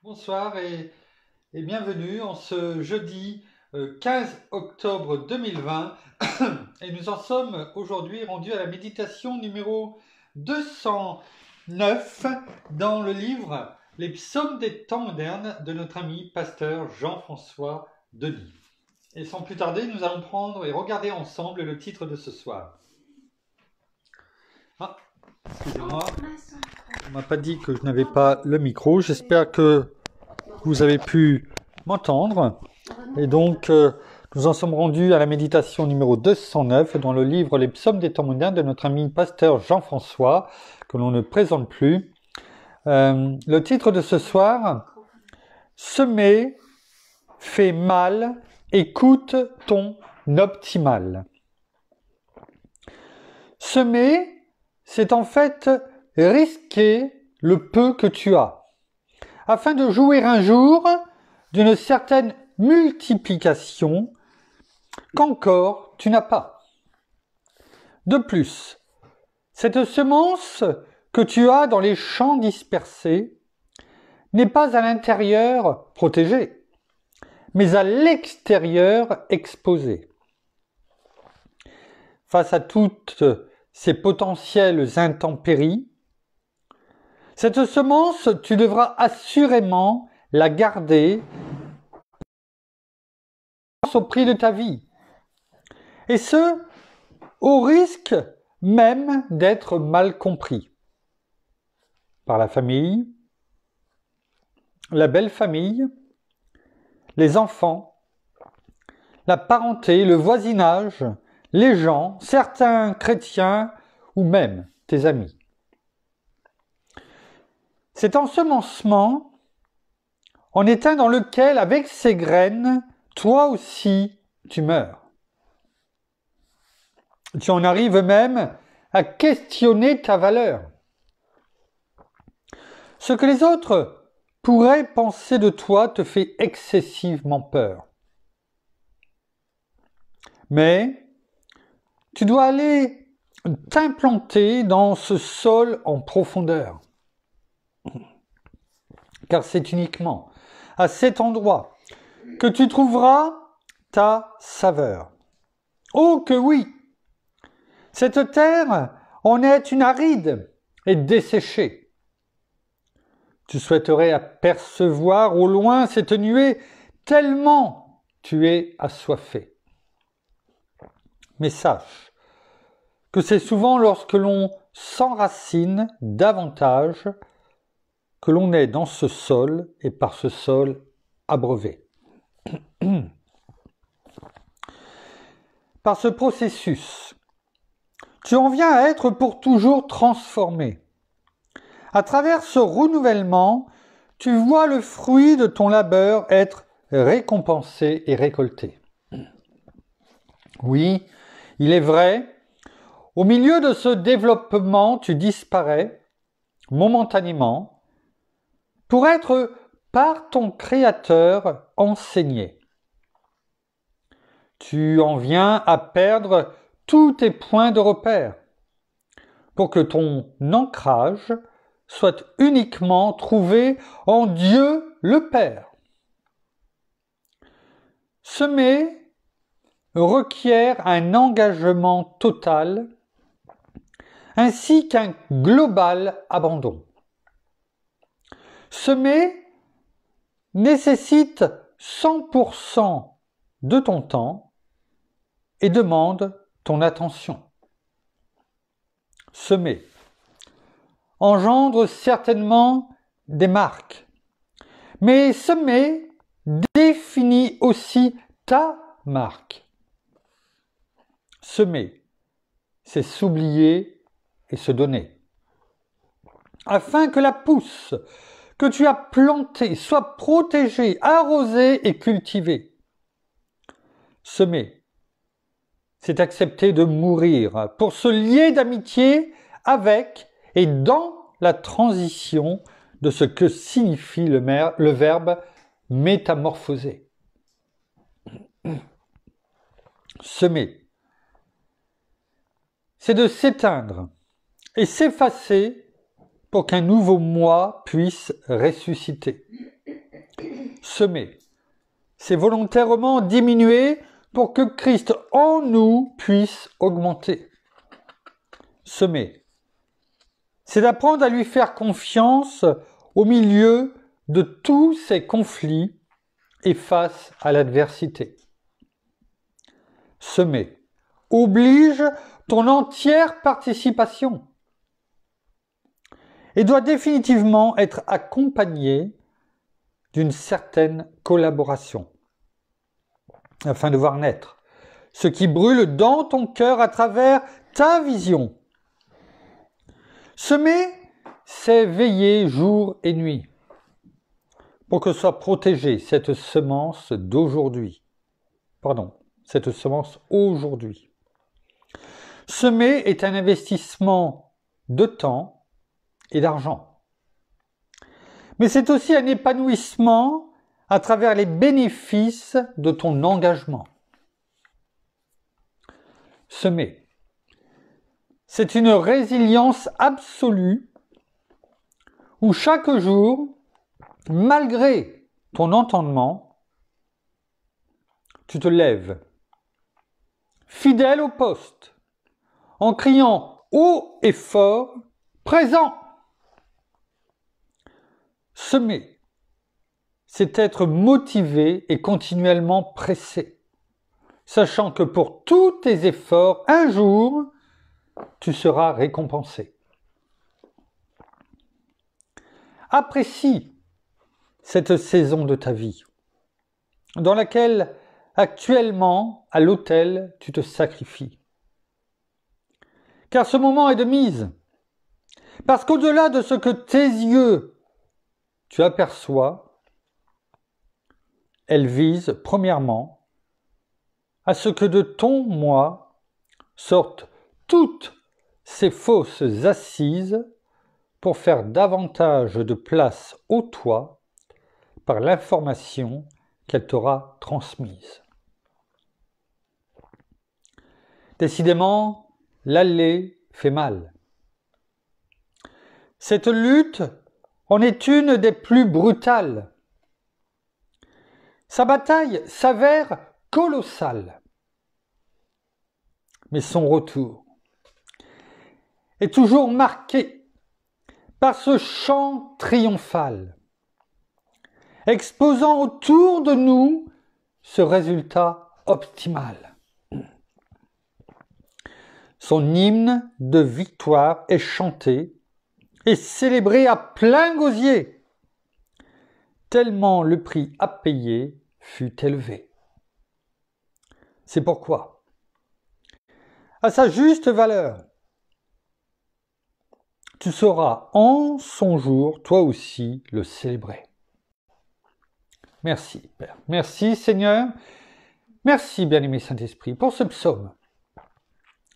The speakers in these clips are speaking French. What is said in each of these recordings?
Bonsoir et bienvenue en ce jeudi 15 octobre 2020 et nous en sommes aujourd'hui rendus à la méditation numéro 209 dans le livre Les psaumes des temps modernes de notre ami pasteur Jean-François Denis. Et sans plus tarder, nous allons prendre et regarder ensemble le titre de ce soir. Ah, excusez-moi, on m'a pas dit que je n'avais pas le micro, j'espère que vous avez pu m'entendre. Et donc, nous en sommes rendus à la méditation numéro 209 dans le livre Les psaumes des temps modernes de notre ami pasteur Jean-François, que l'on ne présente plus. Le titre de ce soir, Semer fait mal, écoute ton optimal. Semer, c'est en fait risquer le peu que tu as, afin de jouir un jour d'une certaine multiplication qu'encore tu n'as pas. De plus, cette semence que tu as dans les champs dispersés n'est pas à l'intérieur protégée, mais à l'extérieur exposée. Face à toutes ces potentielles intempéries, cette semence, tu devras assurément la garder au prix de ta vie. Et ce, au risque même d'être mal compris par la famille, la belle famille, les enfants, la parenté, le voisinage, les gens, certains chrétiens ou même tes amis. Cet ensemencement en est un dans lequel, avec ses graines, toi aussi, tu meurs. Tu en arrives même à questionner ta valeur. Ce que les autres pourraient penser de toi te fait excessivement peur. Mais tu dois aller t'implanter dans ce sol en profondeur. Car c'est uniquement à cet endroit que tu trouveras ta saveur. Oh que oui! Cette terre en est une aride et desséchée. Tu souhaiterais apercevoir au loin cette nuée tellement tu es assoiffé. Mais sache que c'est souvent lorsque l'on s'enracine davantage que l'on est dans ce sol et par ce sol abreuvé. Par ce processus, tu en viens à être pour toujours transformé. À travers ce renouvellement, tu vois le fruit de ton labeur être récompensé et récolté. Oui, il est vrai, au milieu de ce développement, tu disparais momentanément pour être par ton Créateur enseigné. Tu en viens à perdre tous tes points de repère pour que ton ancrage soit uniquement trouvé en Dieu le Père. Semer requiert un engagement total ainsi qu'un global abandon. Semer nécessite 100% de ton temps et demande ton attention. Semer engendre certainement des marques, mais semer définit aussi ta marque. Semer, c'est s'oublier et se donner, afin que la pousse que tu as plantée soit protégée, arrosée et cultivée. Semer, c'est accepter de mourir pour se lier d'amitié avec et dans la transition de ce que signifie le verbe métamorphoser. Semer, c'est de s'éteindre et s'effacer pour qu'un nouveau moi puisse ressusciter. Semer, c'est volontairement diminuer pour que Christ en nous puisse augmenter. Semer, c'est d'apprendre à lui faire confiance au milieu de tous ces conflits et face à l'adversité. Semer oblige ton entière participation et doit définitivement être accompagné d'une certaine collaboration afin de voir naître ce qui brûle dans ton cœur à travers ta vision. Semer, c'est veiller jour et nuit pour que soit protégée cette semence d'aujourd'hui. Cette semence aujourd'hui. Semer est un investissement de temps et d'argent. Mais c'est aussi un épanouissement à travers les bénéfices de ton engagement. Semer, c'est une résilience absolue où chaque jour, malgré ton entendement, tu te lèves, fidèle au poste, en criant haut et fort, présent. Semer, c'est être motivé et continuellement pressé, sachant que pour tous tes efforts, un jour, tu seras récompensé. Apprécie cette saison de ta vie, dans laquelle actuellement, à l'autel, tu te sacrifies. Car ce moment est de mise, parce qu'au-delà de ce que tes yeux tu aperçois, elle vise premièrement à ce que de ton moi sortent toutes ces fausses assises pour faire davantage de place au toi par l'information qu'elle t'aura transmise. Décidément, l'aller fait mal. Cette lutte en est une des plus brutales. Sa bataille s'avère colossale. Mais son retour est toujours marqué par ce chant triomphal, exposant autour de nous ce résultat optimal. Son hymne de victoire est chanté et célébré à plein gosier, tellement le prix à payer fut élevé. C'est pourquoi, à sa juste valeur, tu sauras en son jour, toi aussi, le célébrer. Merci, Père. Merci, Seigneur. Merci, bien-aimé Saint-Esprit, pour ce psaume.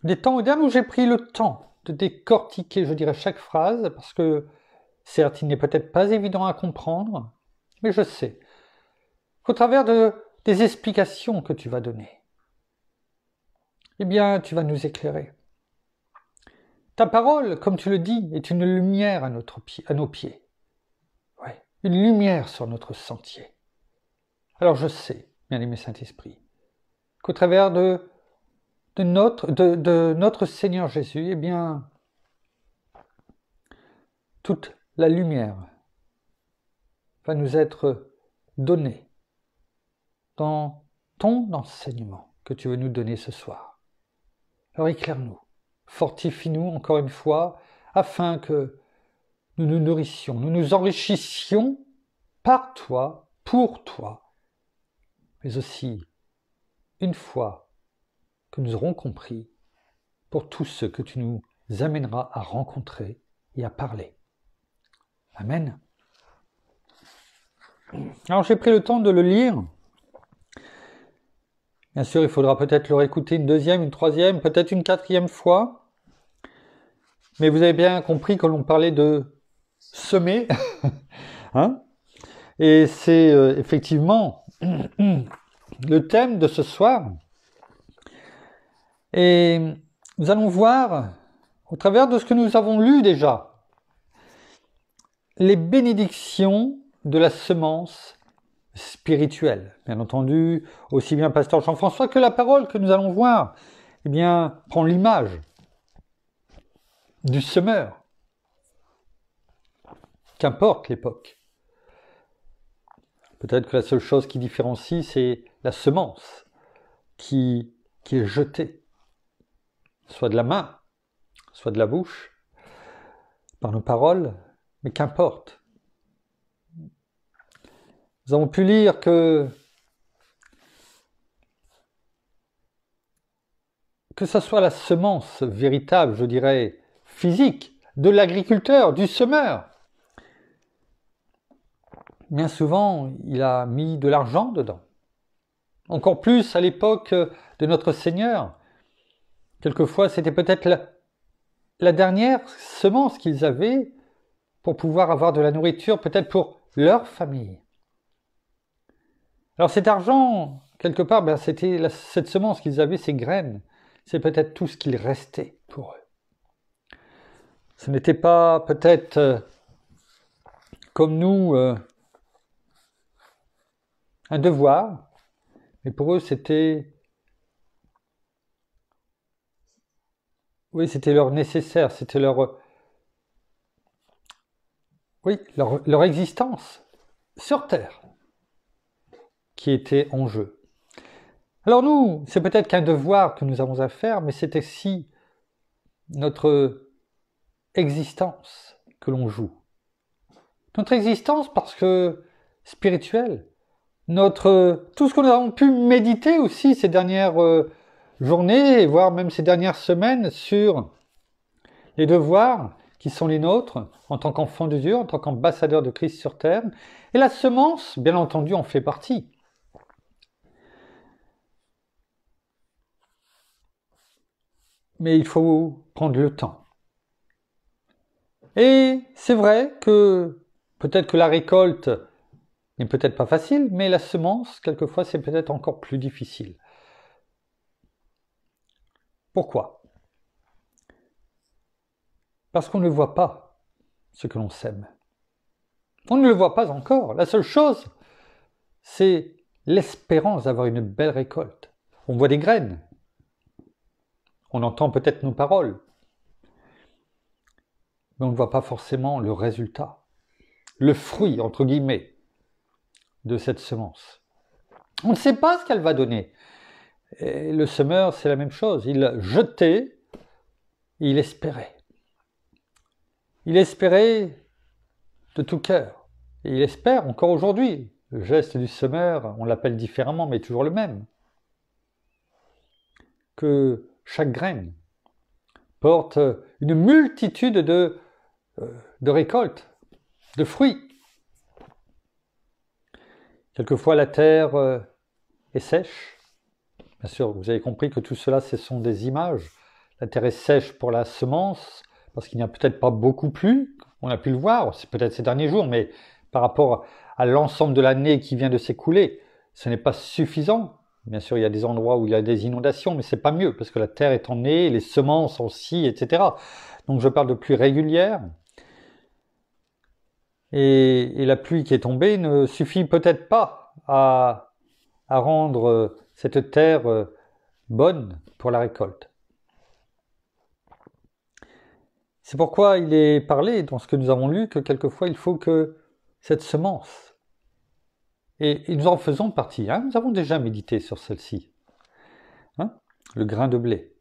Des temps modernes où j'ai pris le temps de décortiquer, je dirais, chaque phrase, parce que, certes, il n'est peut-être pas évident à comprendre, mais je sais qu'au travers des explications que tu vas donner, eh bien, tu vas nous éclairer. Ta parole, comme tu le dis, est une lumière à nos pieds. Ouais, une lumière sur notre sentier. Alors je sais, bien-aimé Saint-Esprit, qu'au travers de notre Seigneur Jésus, eh bien, toute la lumière va nous être donnée dans ton enseignement que tu veux nous donner ce soir. Alors éclaire-nous, fortifie-nous encore une fois, afin que nous nous nourrissions, nous nous enrichissions par toi, pour toi, mais aussi, une fois que nous aurons compris, pour tous ceux que tu nous amèneras à rencontrer et à parler. Amen. Alors j'ai pris le temps de le lire. Bien sûr, il faudra peut-être le réécouter une deuxième, une troisième, peut-être une quatrième fois. Mais vous avez bien compris que l'on parlait de semer. Hein? Et c'est effectivement le thème de ce soir. Et nous allons voir, au travers de ce que nous avons lu déjà, les bénédictions de la semence spirituel. Bien entendu, aussi bien pasteur Jean-François que la parole que nous allons voir, eh bien, prend l'image du semeur. Qu'importe l'époque. Peut-être que la seule chose qui différencie, c'est la semence qui est jetée, soit de la main, soit de la bouche, par nos paroles, mais qu'importe. Nous avons pu lire que ce soit la semence véritable, je dirais, physique, de l'agriculteur, du semeur. Bien souvent, il a mis de l'argent dedans. Encore plus à l'époque de notre Seigneur. Quelquefois, c'était peut-être la dernière semence qu'ils avaient pour pouvoir avoir de la nourriture, peut-être pour leur famille. Alors cet argent, quelque part, c'était cette semence qu'ils avaient, ces graines, c'est peut-être tout ce qu'il restait pour eux. Ce n'était pas peut-être comme nous un devoir, mais pour eux c'était leur nécessaire, c'était leur existence sur terre qui était en jeu. Alors nous, c'est peut-être qu'un devoir que nous avons à faire, mais c'est aussi notre existence que l'on joue. Notre existence parce que spirituelle, tout ce que nous avons pu méditer aussi ces dernières journées, voire même ces dernières semaines sur les devoirs qui sont les nôtres en tant qu'enfants de Dieu, en tant qu'ambassadeurs de Christ sur terre. Et la semence, bien entendu, en fait partie. Mais il faut prendre le temps. Et c'est vrai que peut-être que la récolte n'est peut-être pas facile, mais la semence, quelquefois, c'est peut-être encore plus difficile. Pourquoi ? Parce qu'on ne voit pas ce que l'on sème. On ne le voit pas encore. La seule chose, c'est l'espérance d'avoir une belle récolte. On voit des graines. On entend peut-être nos paroles. Mais on ne voit pas forcément le résultat, le fruit, entre guillemets, de cette semence. On ne sait pas ce qu'elle va donner. Et le semeur, c'est la même chose. Il jetait, il espérait. Il espérait de tout cœur. Et il espère encore aujourd'hui. Le geste du semeur, on l'appelle différemment, mais toujours le même. Que chaque graine porte une multitude de récoltes, de fruits. Quelquefois, la terre est sèche. Bien sûr, vous avez compris que tout cela, ce sont des images. La terre est sèche pour la semence, parce qu'il n'y a peut-être pas beaucoup plu. On a pu le voir, c'est peut-être ces derniers jours, mais par rapport à l'ensemble de l'année qui vient de s'écouler, ce n'est pas suffisant. Bien sûr, il y a des endroits où il y a des inondations, mais c'est pas mieux, parce que la terre est en nez, les semences aussi, etc. Donc je parle de pluie régulière. Et la pluie qui est tombée ne suffit peut-être pas à rendre cette terre bonne pour la récolte. C'est pourquoi il est parlé dans ce que nous avons lu que quelquefois il faut que cette semence, et nous en faisons partie, nous avons déjà médité sur celle-ci, le grain de blé,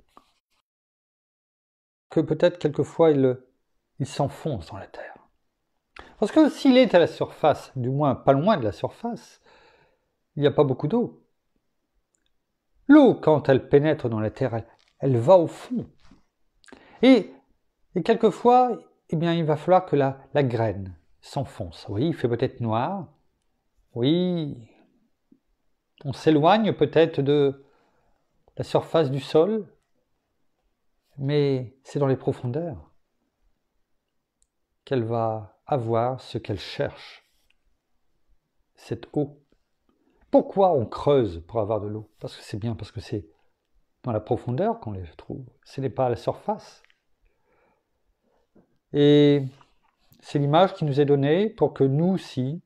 que peut-être quelquefois il s'enfonce dans la terre. Parce que s'il est à la surface, du moins pas loin de la surface, il n'y a pas beaucoup d'eau. L'eau, quand elle pénètre dans la terre, elle va au fond. Et quelquefois, il va falloir que la graine s'enfonce. Oui, il fait peut-être noir. Oui, on s'éloigne peut-être de la surface du sol, mais c'est dans les profondeurs qu'elle va avoir ce qu'elle cherche, cette eau. Pourquoi on creuse pour avoir de l'eau ? Parce que c'est dans la profondeur qu'on les trouve, ce n'est pas à la surface. Et c'est l'image qui nous est donnée pour que nous aussi,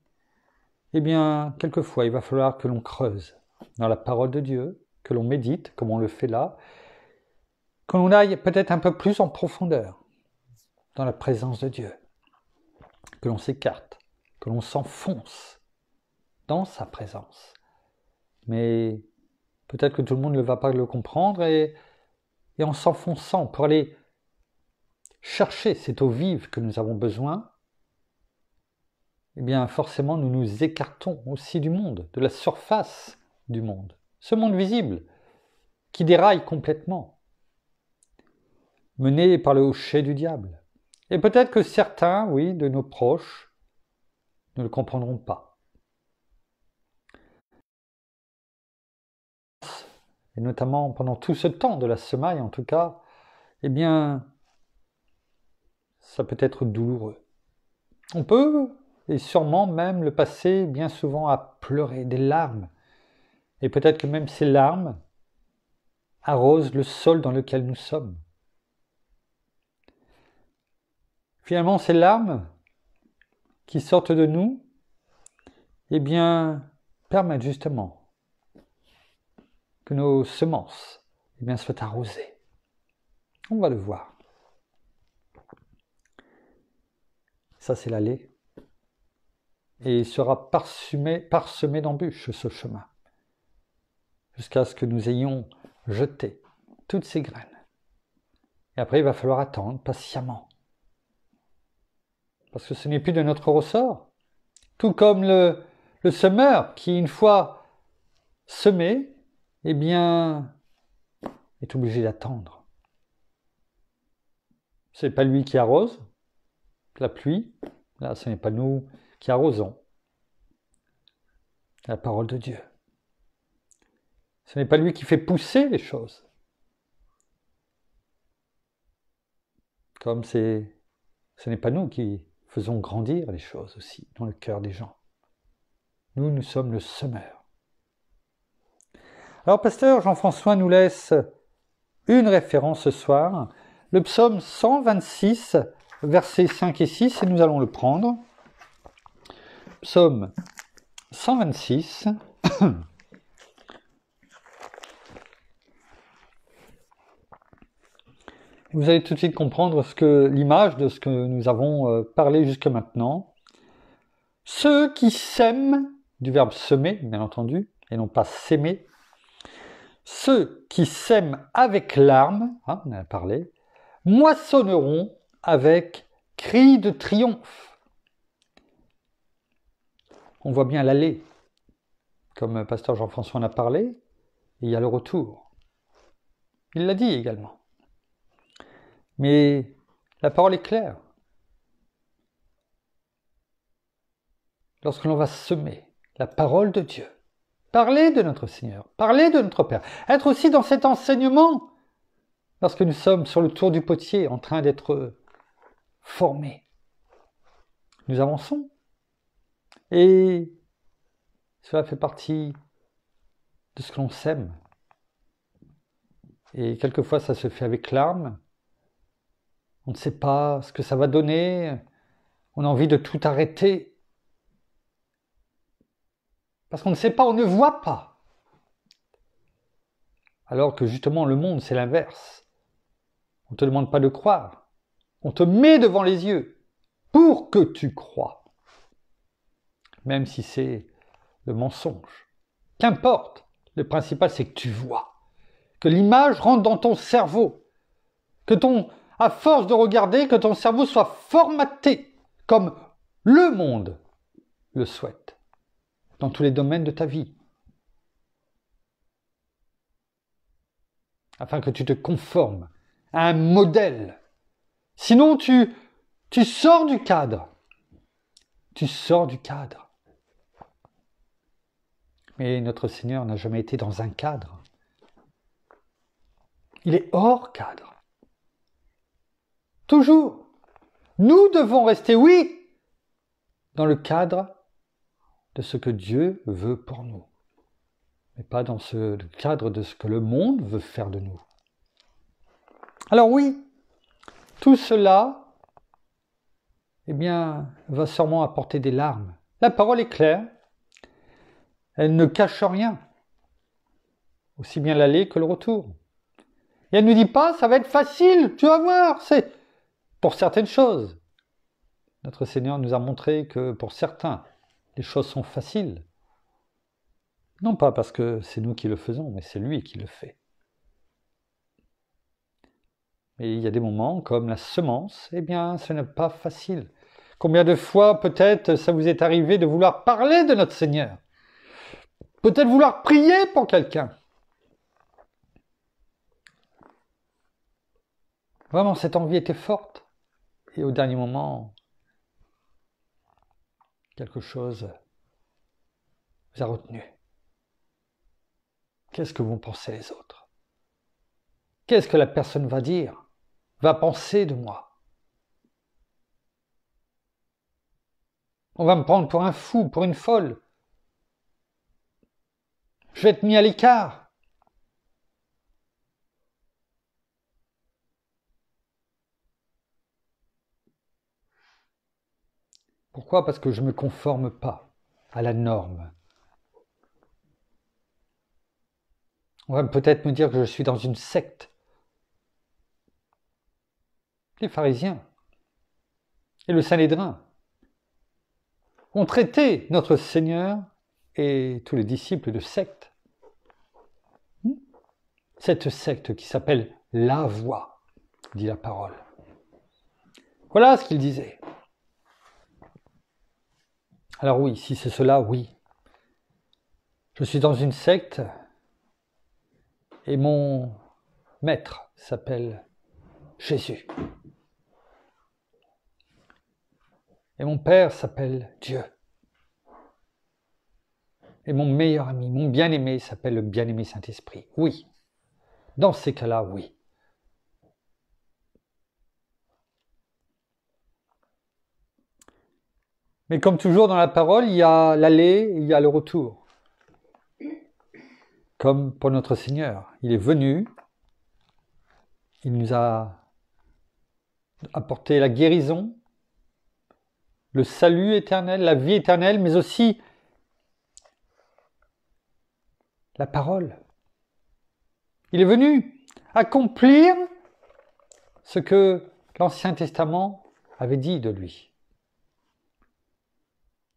eh bien, quelquefois, il va falloir que l'on creuse dans la parole de Dieu, que l'on médite, comme on le fait là, que l'on aille peut-être un peu plus en profondeur dans la présence de Dieu, que l'on s'écarte, que l'on s'enfonce dans sa présence. Mais peut-être que tout le monde ne va pas le comprendre et en s'enfonçant pour aller chercher cette eau vive que nous avons besoin, eh bien forcément nous nous écartons aussi du monde, de la surface du monde. Ce monde visible qui déraille complètement, mené par le hochet du diable. Et peut-être que certains, oui, de nos proches, ne le comprendront pas. Et notamment pendant tout ce temps de la semaille, en tout cas, eh bien, ça peut être douloureux. On peut, et sûrement même, le passer bien souvent à pleurer des larmes. Et peut-être que même ces larmes arrosent le sol dans lequel nous sommes. Finalement, ces larmes qui sortent de nous, eh bien, permettent justement que nos semences soient arrosées. On va le voir. Ça, c'est l'allée. Et il sera parsemé d'embûches, ce chemin, jusqu'à ce que nous ayons jeté toutes ces graines. Et après, il va falloir attendre patiemment. Parce que ce n'est plus de notre ressort. Tout comme le semeur qui, une fois semé, eh bien, est obligé d'attendre. Ce n'est pas lui qui arrose la pluie. Là, ce n'est pas nous qui arrosons la parole de Dieu. Ce n'est pas lui qui fait pousser les choses. Comme ce n'est pas nous qui faisons grandir les choses aussi dans le cœur des gens. Nous sommes le semeur. Alors, pasteur Jean-François nous laisse une référence ce soir, le psaume 126, versets 5 et 6, et nous allons le prendre. Psaume 126. Vous allez tout de suite comprendre l'image de ce que nous avons parlé jusque maintenant. Ceux qui sèment, du verbe semer, bien entendu, et non pas s'aimer, ceux qui sèment avec larmes, on en a parlé, moissonneront avec cris de triomphe. On voit bien l'aller, comme pasteur Jean-François en a parlé, et il y a le retour. Il l'a dit également. Mais la parole est claire. Lorsque l'on va semer la parole de Dieu, parler de notre Seigneur, parler de notre Père, être aussi dans cet enseignement, lorsque nous sommes sur le tour du potier en train d'être formés, nous avançons. Et cela fait partie de ce que l'on sème. Et quelquefois, ça se fait avec larmes. On ne sait pas ce que ça va donner. On a envie de tout arrêter. Parce qu'on ne sait pas, on ne voit pas. Alors que justement, le monde, c'est l'inverse. On ne te demande pas de croire. On te met devant les yeux pour que tu crois. Même si c'est le mensonge. Qu'importe. Le principal, c'est que tu vois. Que l'image rentre dans ton cerveau. À force de regarder, que ton cerveau soit formaté comme le monde le souhaite, dans tous les domaines de ta vie. Afin que tu te conformes à un modèle. Sinon, tu sors du cadre. Tu sors du cadre. Mais notre Seigneur n'a jamais été dans un cadre. Il est hors cadre. Toujours. Nous devons rester, oui, dans le cadre de ce que Dieu veut pour nous, mais pas dans le cadre de ce que le monde veut faire de nous. Alors oui, tout cela, va sûrement apporter des larmes. La parole est claire, Elle ne cache rien, aussi bien l'aller que le retour. Et elle ne nous dit pas, ça va être facile, tu vas voir, c'est pour certaines choses. Notre Seigneur nous a montré que pour certains, les choses sont faciles. Non pas parce que c'est nous qui le faisons, mais c'est lui qui le fait. Et il y a des moments comme la semence, eh bien, ce n'est pas facile. Combien de fois, peut-être, ça vous est arrivé de vouloir parler de notre Seigneur? Peut-être vouloir prier pour quelqu'un. Vraiment, cette envie était forte. Et au dernier moment, quelque chose vous a retenu. Qu'est-ce que vont penser les autres? Qu'est-ce que la personne va dire, va penser de moi? On va me prendre pour un fou, pour une folle. Je vais être mis à l'écart. Pourquoi? Parce que je ne me conforme pas à la norme. On va peut-être me dire que je suis dans une secte. Les pharisiens et le Sanhédrin ont traité notre Seigneur et tous les disciples de secte. Cette secte qui s'appelle la voie, dit la parole. Voilà ce qu'il disait. Alors oui, si c'est cela, oui. Je suis dans une secte et mon maître s'appelle Jésus. Et mon père s'appelle Dieu. Et mon meilleur ami, mon bien-aimé s'appelle le bien-aimé Saint-Esprit. Oui, dans ces cas-là, oui. Mais comme toujours dans la parole, il y a l'aller, il y a le retour. Comme pour notre Seigneur, il est venu, il nous a apporté la guérison, le salut éternel, la vie éternelle, mais aussi la parole. Il est venu accomplir ce que l'Ancien Testament avait dit de lui.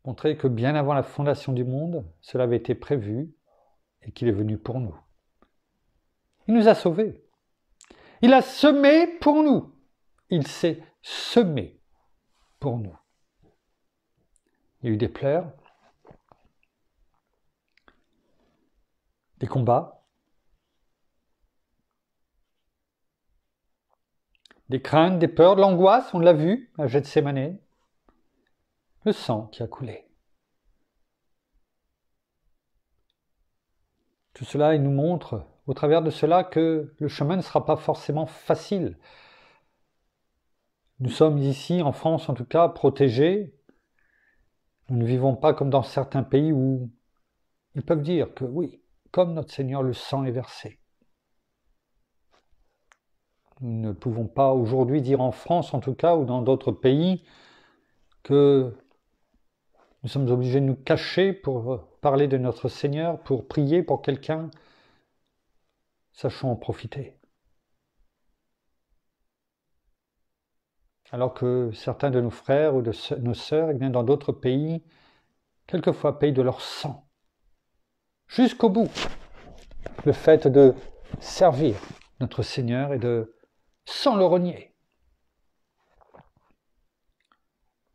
Montrer que bien avant la fondation du monde, cela avait été prévu et qu'il est venu pour nous. Il nous a sauvés. Il a semé pour nous. Il s'est semé pour nous. Il y a eu des pleurs, des combats, des craintes, des peurs, de l'angoisse, on l'a vu à Gethsémanée, le sang qui a coulé. Tout cela, il nous montre au travers de cela que le chemin ne sera pas forcément facile. Nous sommes ici, en France en tout cas, protégés. Nous ne vivons pas comme dans certains pays où ils peuvent dire que oui, comme notre Seigneur, le sang est versé. Nous ne pouvons pas aujourd'hui dire en France en tout cas, ou dans d'autres pays, que nous sommes obligés de nous cacher pour parler de notre Seigneur, pour prier pour quelqu'un. Sachons en profiter. Alors que certains de nos frères ou de nos sœurs, eh bien, dans d'autres pays, quelquefois payent de leur sang, jusqu'au bout, le fait de servir notre Seigneur et de, sans le renier.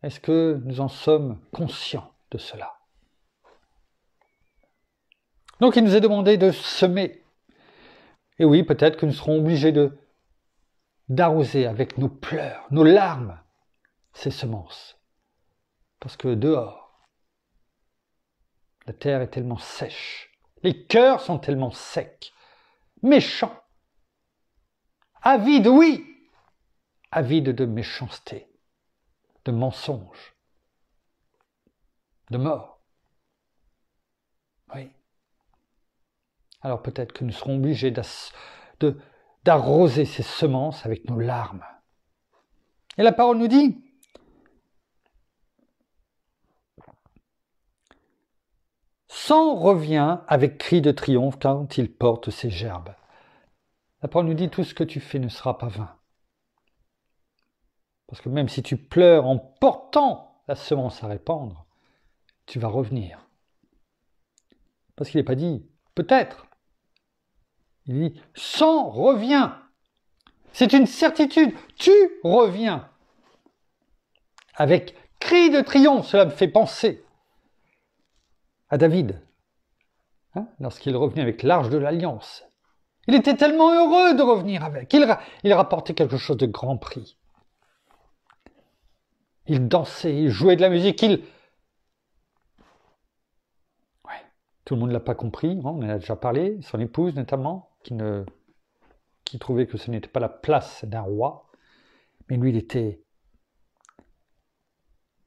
Est-ce que nous en sommes conscients de cela? Donc il nous est demandé de semer. Et oui, peut-être que nous serons obligés d'arroser avec nos pleurs, nos larmes, ces semences. Parce que dehors, la terre est tellement sèche, les cœurs sont tellement secs, méchants, avides, oui, avides de méchanceté, de mensonges, de mort. Oui. Alors peut-être que nous serons obligés d'arroser ces semences avec nos larmes. Et la parole nous dit, s'en revient avec cri de triomphe quand il porte ses gerbes. La parole nous dit, tout ce que tu fais ne sera pas vain. Parce que même si tu pleures en portant la semence à répandre, tu vas revenir. Parce qu'il n'est pas dit, peut-être. Il dit, s'en revient. C'est une certitude, tu reviens. Avec cri de triomphe, cela me fait penser à David, lorsqu'il est revenu avec l'arche de l'Alliance. Il était tellement heureux de revenir avec. Il rapportait quelque chose de grand prix. Il dansait, il jouait de la musique, tout le monde ne l'a pas compris, on en a déjà parlé, son épouse notamment, qui trouvait que ce n'était pas la place d'un roi, mais lui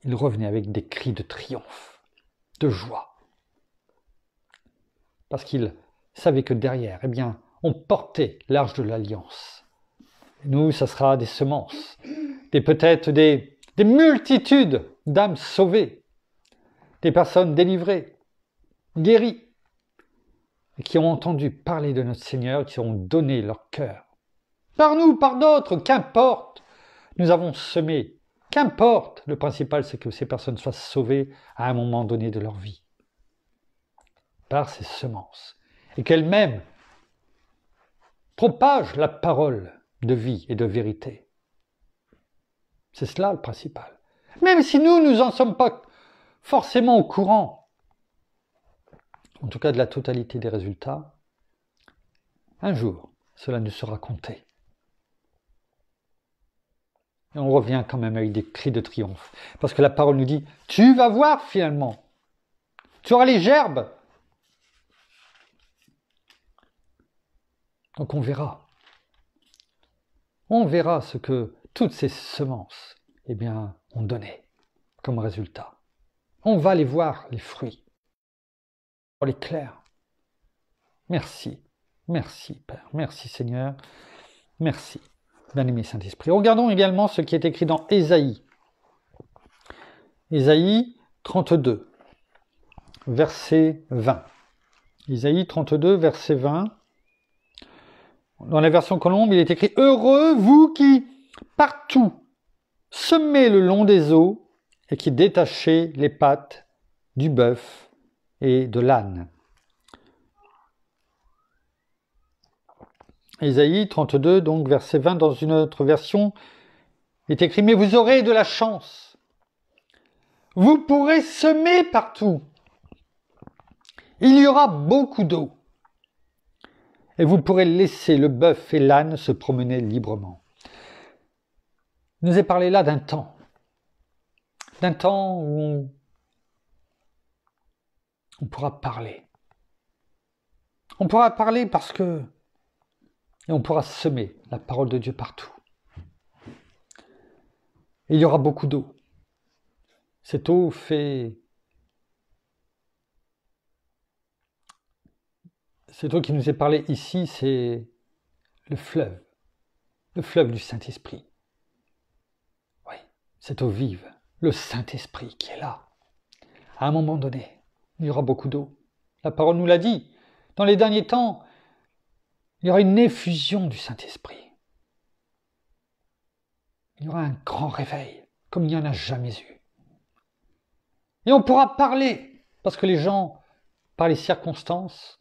il revenait avec des cris de triomphe, de joie, parce qu'il savait que derrière, on portait l'arche de l'Alliance. Nous, ça sera des semences, peut-être des multitudes d'âmes sauvées, des personnes délivrées, guéries, et qui ont entendu parler de notre Seigneur, qui ont donné leur cœur. Par nous, par d'autres, qu'importe, nous avons semé, qu'importe, le principal c'est que ces personnes soient sauvées à un moment donné de leur vie, par ces semences, et qu'elles-mêmes propagent la parole de vie et de vérité. C'est cela le principal. Même si nous n'en sommes pas forcément au courant, en tout cas de la totalité des résultats, un jour, cela nous sera compté. Et on revient quand même avec des cris de triomphe. Parce que la parole nous dit, tu vas voir finalement. Tu auras les gerbes. Donc on verra. On verra ce que toutes ces semences, ont donné comme résultat. On va les voir, les fruits. On les clairs. Merci. Merci Père. Merci Seigneur. Merci. Bien-aimé Saint-Esprit. Regardons également ce qui est écrit dans Ésaïe. Ésaïe 32, verset 20. Ésaïe 32, verset 20. Dans la version Colombe, il est écrit « Heureux vous qui, partout, semez le long des eaux et qui détachez les pattes du bœuf et de l'âne. » Ésaïe 32, donc verset 20, dans une autre version, est écrit « Mais vous aurez de la chance. Vous pourrez semer partout. Il y aura beaucoup d'eau. Et vous pourrez laisser le bœuf et l'âne se promener librement. » Il nous est parlé là d'un temps où on pourra parler. On pourra parler parce que, et on pourra semer la parole de Dieu partout. Et il y aura beaucoup d'eau. Cette eau Cette eau qui nous est parlée ici, c'est le fleuve du Saint-Esprit. Oui, cette eau vive, le Saint-Esprit qui est là. À un moment donné, il y aura beaucoup d'eau. La parole nous l'a dit. Dans les derniers temps, il y aura une effusion du Saint-Esprit. Il y aura un grand réveil, comme il n'y en a jamais eu. Et on pourra parler, parce que les gens, par les circonstances,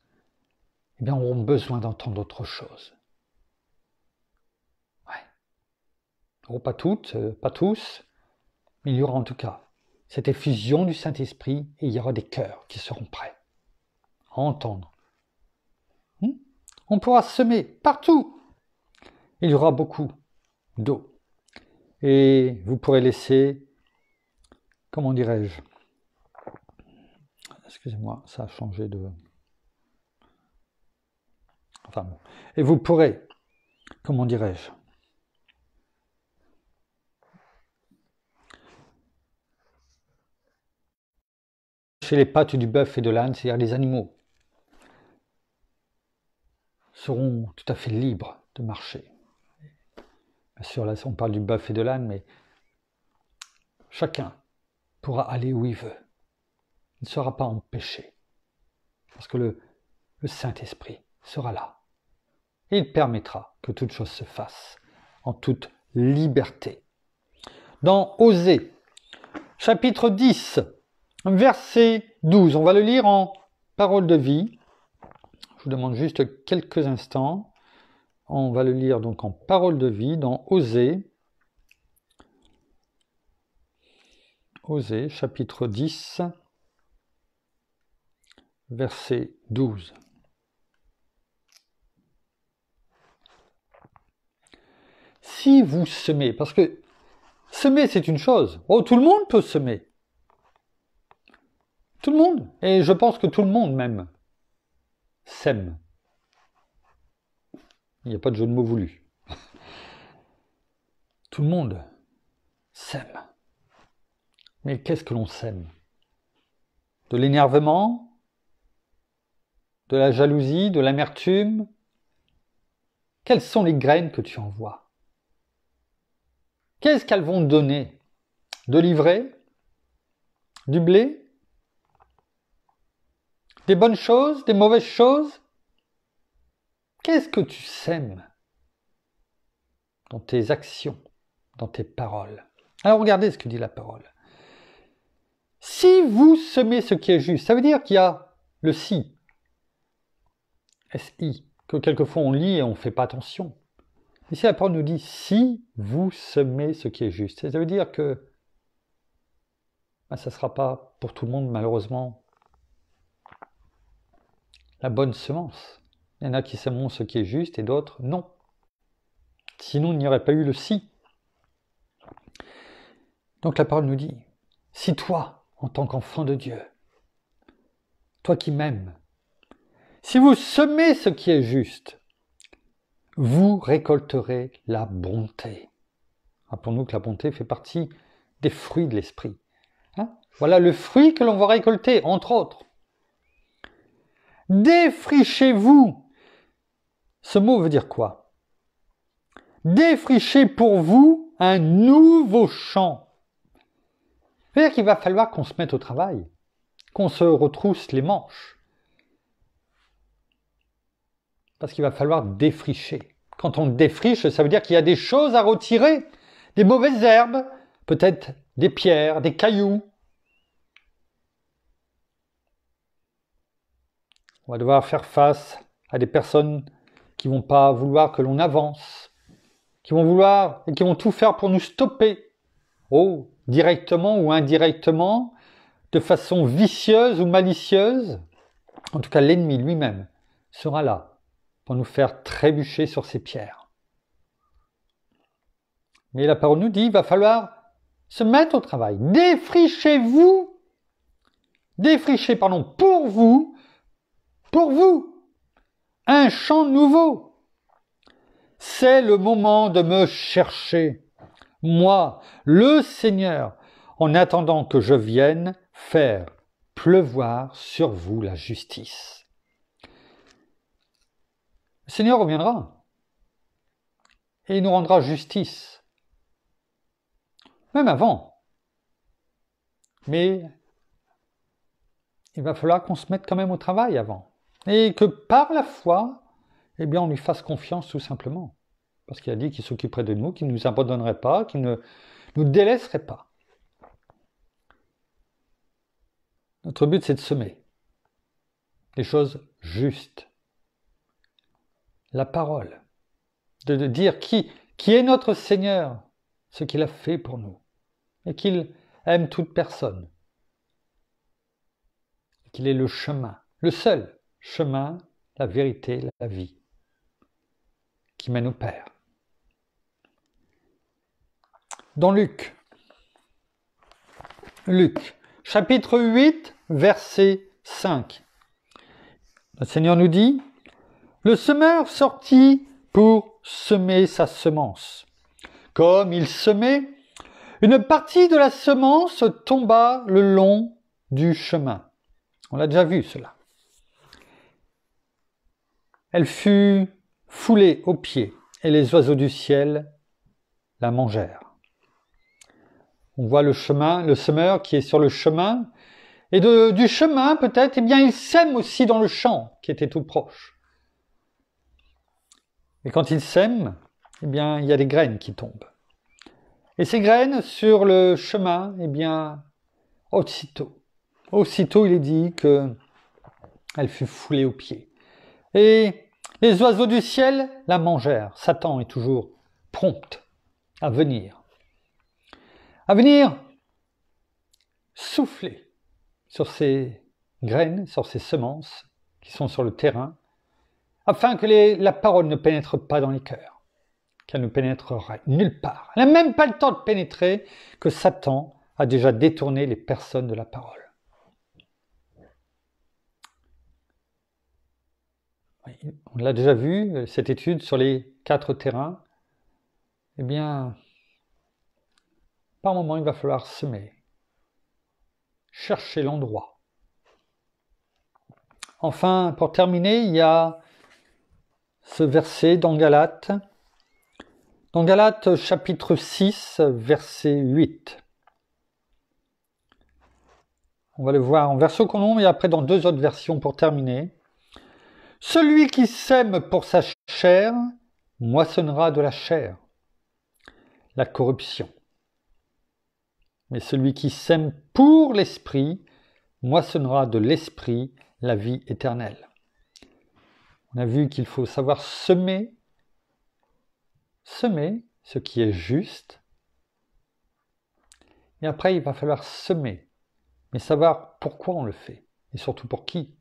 auront besoin d'entendre autre chose. Ouais. Pas toutes, pas tous, mais il y aura en tout cas cette effusion du Saint-Esprit et il y aura des cœurs qui seront prêts à entendre. On pourra semer partout. Il y aura beaucoup d'eau. Et vous pourrez laisser, comment dirais-je, excusez-moi, ça a changé de... Enfin bon. Et vous pourrez, comment dirais-je, chez les pattes du bœuf et de l'âne, c'est-à-dire les animaux, seront tout à fait libres de marcher. Bien sûr, là, on parle du bœuf et de l'âne, mais chacun pourra aller où il veut. Il ne sera pas empêché. parce que le Saint-Esprit sera là. Et il permettra que toute chose se fasse en toute liberté. Dans Osée, chapitre 10, verset 12, on va le lire en parole de vie. Je vous demande juste quelques instants. On va le lire donc en parole de vie dans Osée. Osée, chapitre 10, verset 12. Si vous semez, parce que semer c'est une chose, oh, tout le monde peut semer. Tout le monde, et je pense que tout le monde même, sème. Il n'y a pas de jeu de mots voulu. Tout le monde sème. Mais qu'est-ce que l'on sème? De l'énervement? De la jalousie? De l'amertume? Quelles sont les graines que tu envoies? Qu'est-ce qu'elles vont donner? De l'ivraie? Du blé? Des bonnes choses? Des mauvaises choses? Qu'est-ce que tu sèmes dans tes actions, dans tes paroles? Alors regardez ce que dit la parole. Si vous semez ce qui est juste, ça veut dire qu'il y a le si, S-I, que quelquefois on lit et on ne fait pas attention. Ici la parole nous dit si vous semez ce qui est juste. Ça veut dire que ça ne sera pas pour tout le monde malheureusement la bonne semence. Il y en a qui sèmeront ce qui est juste et d'autres non. Sinon il n'y aurait pas eu le si. Donc la parole nous dit, si toi, en tant qu'enfant de Dieu, toi qui m'aimes, si vous semez ce qui est juste, vous récolterez la bonté. Rappelons-nous que la bonté fait partie des fruits de l'esprit. Voilà le fruit que l'on va récolter, entre autres. Défrichez-vous. Ce mot veut dire quoi? Défrichez pour vous un nouveau champ. C'est-à-dire qu'il va falloir qu'on se mette au travail, qu'on se retrousse les manches. Parce qu'il va falloir défricher. Quand on défriche, ça veut dire qu'il y a des choses à retirer, des mauvaises herbes, peut-être des pierres, des cailloux. On va devoir faire face à des personnes qui ne vont pas vouloir que l'on avance, qui vont vouloir et qui vont tout faire pour nous stopper. Oh, directement ou indirectement, de façon vicieuse ou malicieuse. En tout cas, l'ennemi lui-même sera là pour nous faire trébucher sur ces pierres. Mais la parole nous dit, il va falloir se mettre au travail. Défrichez-vous, pour vous, un champ nouveau. C'est le moment de me chercher, moi, le Seigneur, en attendant que je vienne faire pleuvoir sur vous la justice. Le Seigneur reviendra et il nous rendra justice, même avant. Mais il va falloir qu'on se mette quand même au travail avant. Et que par la foi, eh bien, on lui fasse confiance tout simplement. Parce qu'il a dit qu'il s'occuperait de nous, qu'il ne nous abandonnerait pas, qu'il ne nous délaisserait pas. Notre but, c'est de semer des choses justes. La parole. De dire qui est notre Seigneur, ce qu'il a fait pour nous. Et qu'il aime toute personne. Qu'il est le chemin, le seul chemin, la vérité, la vie, qui mène au Père. Dans Luc, chapitre 8, verset 5. Le Seigneur nous dit, « Le semeur sortit pour semer sa semence. Comme il semait, une partie de la semence tomba le long du chemin. » On l'a déjà vu cela. Elle fut foulée aux pieds et les oiseaux du ciel la mangèrent. On voit le semeur qui est sur le chemin Et du chemin, peut-être, eh bien, il sème aussi dans le champ qui était tout proche. Et quand il sème, eh bien, il y a des graines qui tombent. Et ces graines, sur le chemin, eh bien, aussitôt, il est dit qu'elle fut foulée aux pieds. Et les oiseaux du ciel la mangèrent. Satan est toujours prompt à venir souffler sur ces graines, sur ces semences qui sont sur le terrain, afin que la parole ne pénètre pas dans les cœurs, qu'elle ne pénétrera nulle part. Elle n'a même pas le temps de pénétrer que Satan a déjà détourné les personnes de la parole. On l'a déjà vu, cette étude sur les 4 terrains. Eh bien, par moment, il va falloir semer, chercher l'endroit. Enfin, pour terminer, il y a ce verset dans Galates. Dans Galates chapitre 6, verset 8. On va le voir en version commune et après dans 2 autres versions pour terminer. Celui qui sème pour sa chair moissonnera de la chair la corruption. Mais celui qui sème pour l'esprit moissonnera de l'esprit la vie éternelle. On a vu qu'il faut savoir semer ce qui est juste. Et après, il va falloir semer, mais savoir pourquoi on le fait, et surtout pour qui.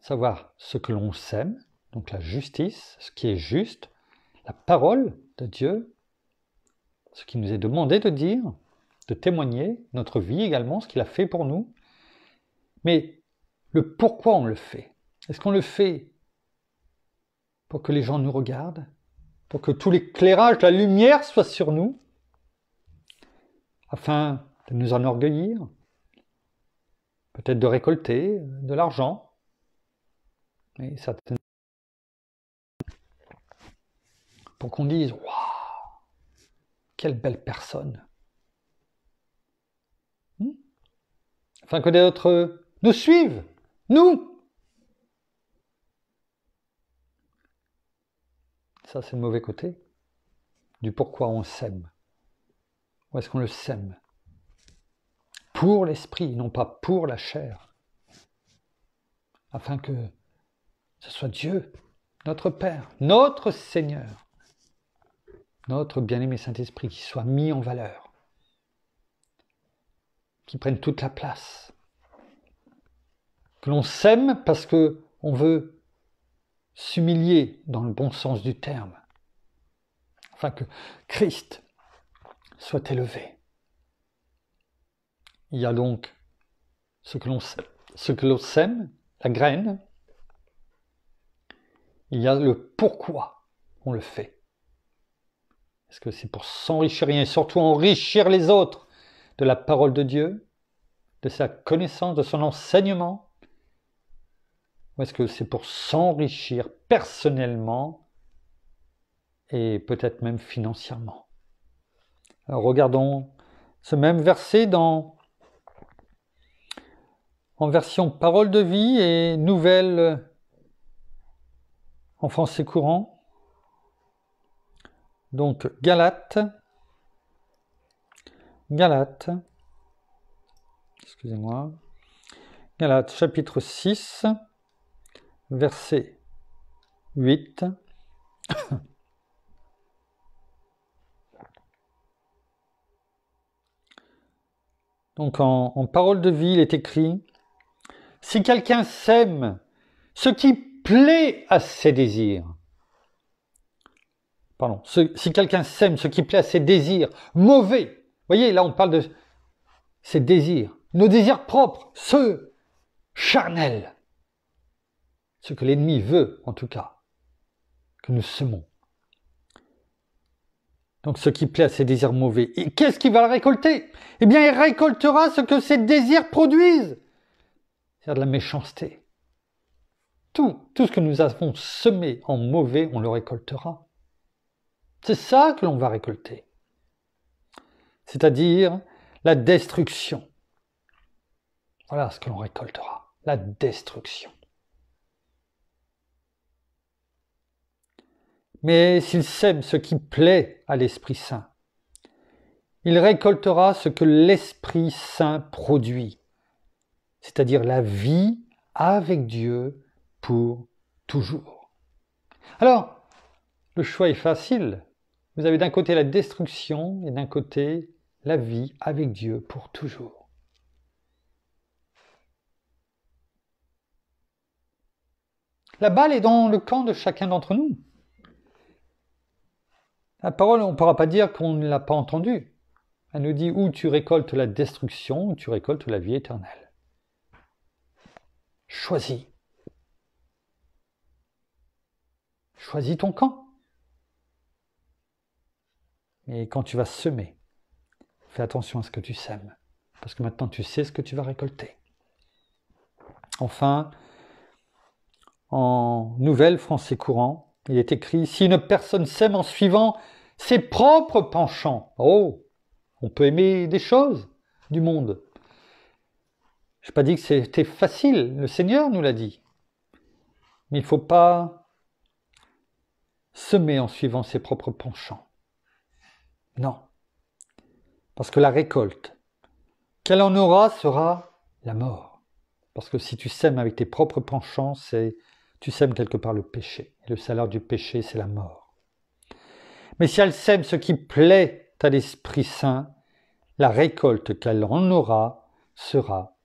Savoir ce que l'on sème, donc la justice, ce qui est juste, la parole de Dieu, ce qui nous est demandé de dire, de témoigner, notre vie également, ce qu'il a fait pour nous. Mais le pourquoi on le fait. Est-ce qu'on le fait pour que les gens nous regardent, pour que tout l'éclairage, la lumière soit sur nous, afin de nous enorgueillir, peut-être de récolter de l'argent, et certaines... pour qu'on dise « Waouh, quelle belle personne !» Afin que d'autres nous suivent, nous. Ça, c'est le mauvais côté du pourquoi on sème. Où est-ce qu'on le sème? Pour l'esprit, non pas pour la chair. Afin que ce soit Dieu, notre Père, notre Seigneur, notre bien-aimé Saint-Esprit qui soit mis en valeur, qui prenne toute la place. Que l'on sème parce qu'on veut s'humilier dans le bon sens du terme, afin que Christ soit élevé. Il y a donc ce que l'on sème, la graine. Il y a le pourquoi on le fait. Est-ce que c'est pour s'enrichir et surtout enrichir les autres de la parole de Dieu, de sa connaissance, de son enseignement? Ou est-ce que c'est pour s'enrichir personnellement et peut-être même financièrement? Alors regardons ce même verset en version parole de vie et nouvelle en français courant. Donc Galates, excusez-moi, Galates chapitre 6, verset 8. Donc en parole de vie, il est écrit « Si quelqu'un sème ce qui plaît à ses désirs, si quelqu'un sème ce qui plaît à ses désirs mauvais, vous voyez, là on parle de ses désirs, nos désirs propres, ceux charnels, ce que l'ennemi veut en tout cas, que nous semons. Donc ce qui plaît à ses désirs mauvais. Et qu'est-ce qu'il va récolter? Eh bien, il récoltera ce que ses désirs produisent, c'est-à-dire de la méchanceté. Tout ce que nous avons semé en mauvais, on le récoltera. C'est ça que l'on va récolter. C'est-à-dire la destruction. Voilà ce que l'on récoltera, la destruction. Mais s'il sème ce qui plaît à l'Esprit Saint, il récoltera ce que l'Esprit Saint produit, c'est-à-dire la vie avec Dieu pour toujours. Alors, le choix est facile. Vous avez d'un côté la destruction et d'un côté la vie avec Dieu pour toujours. La balle est dans le camp de chacun d'entre nous. La parole, on ne pourra pas dire qu'on ne l'a pas entendue. Elle nous dit où tu récoltes la destruction, ou tu récoltes la vie éternelle. Choisis. Choisis ton camp. Et quand tu vas semer, fais attention à ce que tu sèmes, parce que maintenant tu sais ce que tu vas récolter. Enfin, en Nouvelle Français courant, il est écrit « Si une personne sème en suivant ses propres penchants », oh, on peut aimer des choses du monde. Je n'ai pas dit que c'était facile, le Seigneur nous l'a dit. Mais il ne faut pas semer en suivant ses propres penchants. Non. Parce que la récolte qu'elle en aura sera la mort. Parce que si tu sèmes avec tes propres penchants, tu sèmes quelque part le péché. Et le salaire du péché, c'est la mort. Mais si elle sème ce qui plaît à l'Esprit Saint, la récolte qu'elle en aura sera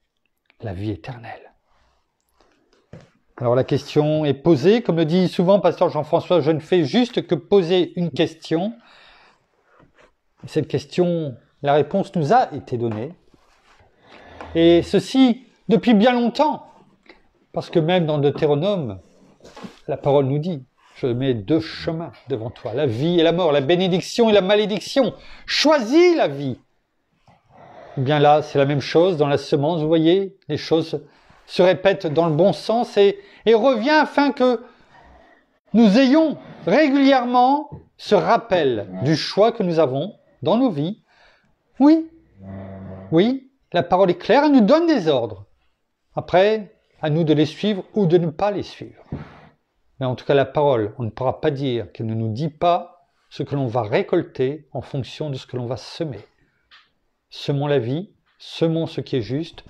la vie éternelle. Alors la question est posée, comme le dit souvent Pasteur Jean-François, je ne fais juste que poser une question. Cette question, la réponse nous a été donnée. Et ceci depuis bien longtemps. Parce que même dans Deutéronome, la parole nous dit, je mets 2 chemins devant toi, la vie et la mort, la bénédiction et la malédiction. Choisis la vie. Eh bien là, c'est la même chose dans la semence, vous voyez, les choses se répètent dans le bon sens et revient afin que nous ayons régulièrement ce rappel du choix que nous avons dans nos vies. Oui, la parole est claire, elle nous donne des ordres. Après, à nous de les suivre ou de ne pas les suivre. Mais en tout cas, la parole, on ne pourra pas dire qu'elle ne nous dit pas ce que l'on va récolter en fonction de ce que l'on va semer. Semons la vie, semons ce qui est juste,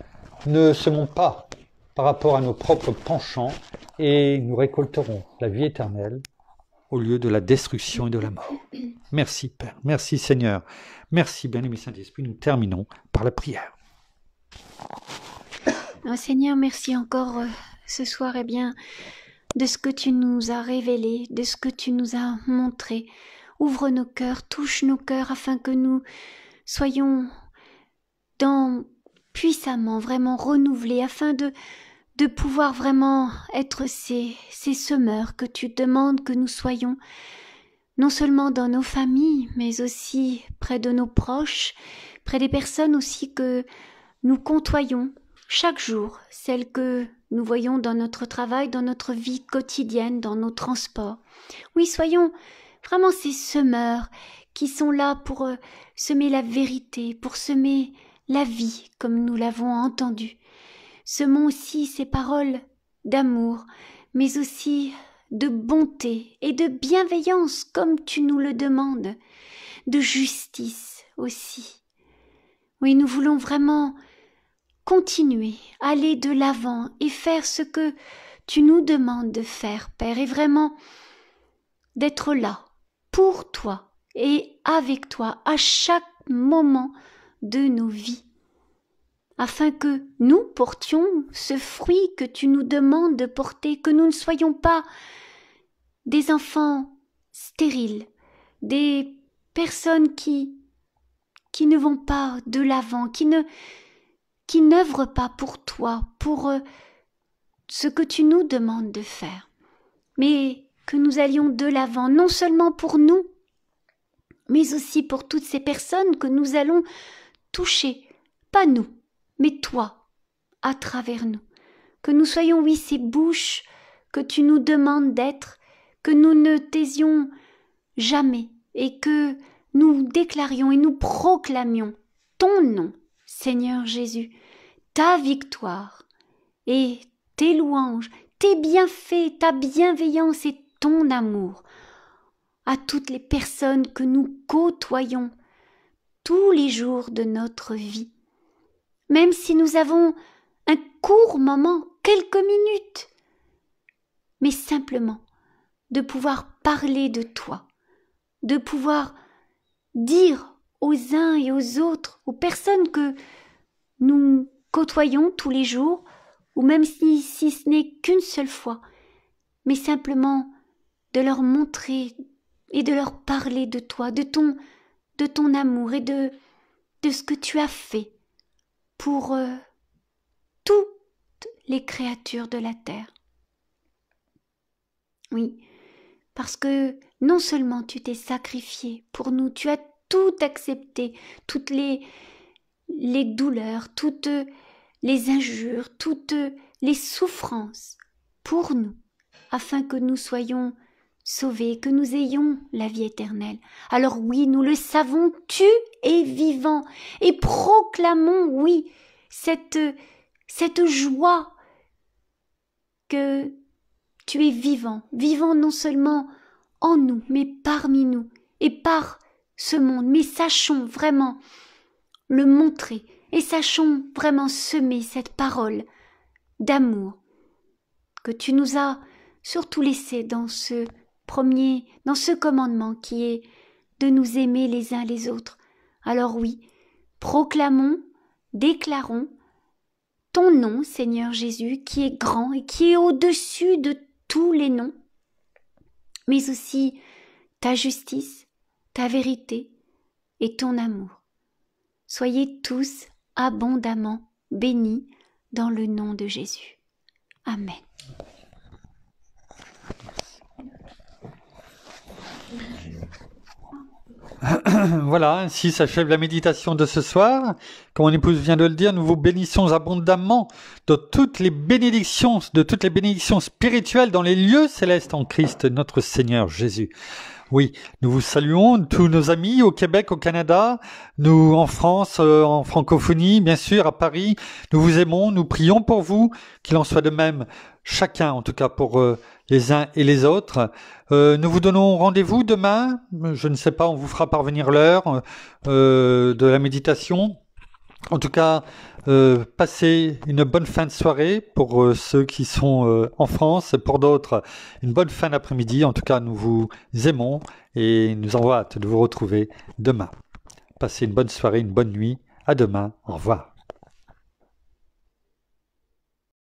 ne semons pas par rapport à nos propres penchants et nous récolterons la vie éternelle au lieu de la destruction et de la mort. Merci Père, merci Seigneur, merci bien-aimé Saint-Esprit. Nous terminons par la prière. Oh Seigneur, merci encore ce soir de ce que tu nous as révélé, de ce que tu nous as montré. Ouvre nos cœurs, touche nos cœurs afin que nous soyons puissamment, vraiment renouvelés, afin de pouvoir vraiment être ces semeurs que tu demandes que nous soyons, non seulement dans nos familles, mais aussi près de nos proches, près des personnes aussi que nous côtoyons chaque jour, celles que nous voyons dans notre travail, dans notre vie quotidienne, dans nos transports. Oui, soyons vraiment ces semeurs qui sont là pour semer la vérité, pour semer la vie comme nous l'avons entendu. Semons aussi ces paroles d'amour, mais aussi de bonté et de bienveillance comme tu nous le demandes, de justice aussi. Oui, nous voulons vraiment continuer, aller de l'avant et faire ce que tu nous demandes de faire, Père, et vraiment d'être là pour toi et avec toi à chaque moment de nos vies, afin que nous portions ce fruit que tu nous demandes de porter, que nous ne soyons pas des enfants stériles, des personnes qui ne vont pas de l'avant, qui n'œuvrent pas pour toi, pour ce que tu nous demandes de faire, mais que nous allions de l'avant, non seulement pour nous, mais aussi pour toutes ces personnes que nous allons toucher, pas nous, mais toi, à travers nous. Que nous soyons, oui, ces bouches que tu nous demandes d'être, que nous ne taisions jamais et que nous déclarions et nous proclamions ton nom, Seigneur Jésus, ta victoire et tes louanges, tes bienfaits, ta bienveillance et ton amour à toutes les personnes que nous côtoyons tous les jours de notre vie. Même si nous avons un court moment, quelques minutes, mais simplement de pouvoir parler de toi, de pouvoir dire aux uns et aux autres, aux personnes que nous côtoyons tous les jours, ou même si ce n'est qu'une seule fois, mais simplement de leur montrer et de leur parler de toi, de ton amour et de ce que tu as fait pour toutes les créatures de la terre. Oui, parce que non seulement tu t'es sacrifié pour nous, tu as tout accepté, toutes les douleurs, toutes les injures, toutes les souffrances pour nous, afin que nous soyons sauvés, que nous ayons la vie éternelle. Alors oui, nous le savons, tu es vivant et proclamons, oui, cette joie que tu es vivant, vivant non seulement en nous, mais parmi nous et par ce monde. Mais sachons vraiment le montrer et sachons vraiment semer cette parole d'amour que tu nous as surtout laissée dans ce commandement qui est de nous aimer les uns les autres. Alors oui, proclamons, déclarons ton nom, Seigneur Jésus, qui est grand et qui est au-dessus de tous les noms, mais aussi ta justice, ta vérité et ton amour. Soyez tous abondamment bénis dans le nom de Jésus. Amen. Voilà, ainsi s'achève la méditation de ce soir. Comme mon épouse vient de le dire, nous vous bénissons abondamment de toutes les bénédictions spirituelles dans les lieux célestes en Christ, notre Seigneur Jésus. Oui, nous vous saluons, tous nos amis au Québec, au Canada, nous en France, en francophonie, bien sûr, à Paris. Nous vous aimons, nous prions pour vous, qu'il en soit de même, chacun en tout cas pour les uns et les autres. Nous vous donnons rendez-vous demain, je ne sais pas, on vous fera parvenir l'heure de la méditation. En tout cas, passez une bonne fin de soirée pour ceux qui sont en France, pour d'autres, une bonne fin d'après-midi. En tout cas, nous vous aimons et nous avons hâte de vous retrouver demain. Passez une bonne soirée, une bonne nuit. À demain. Au revoir.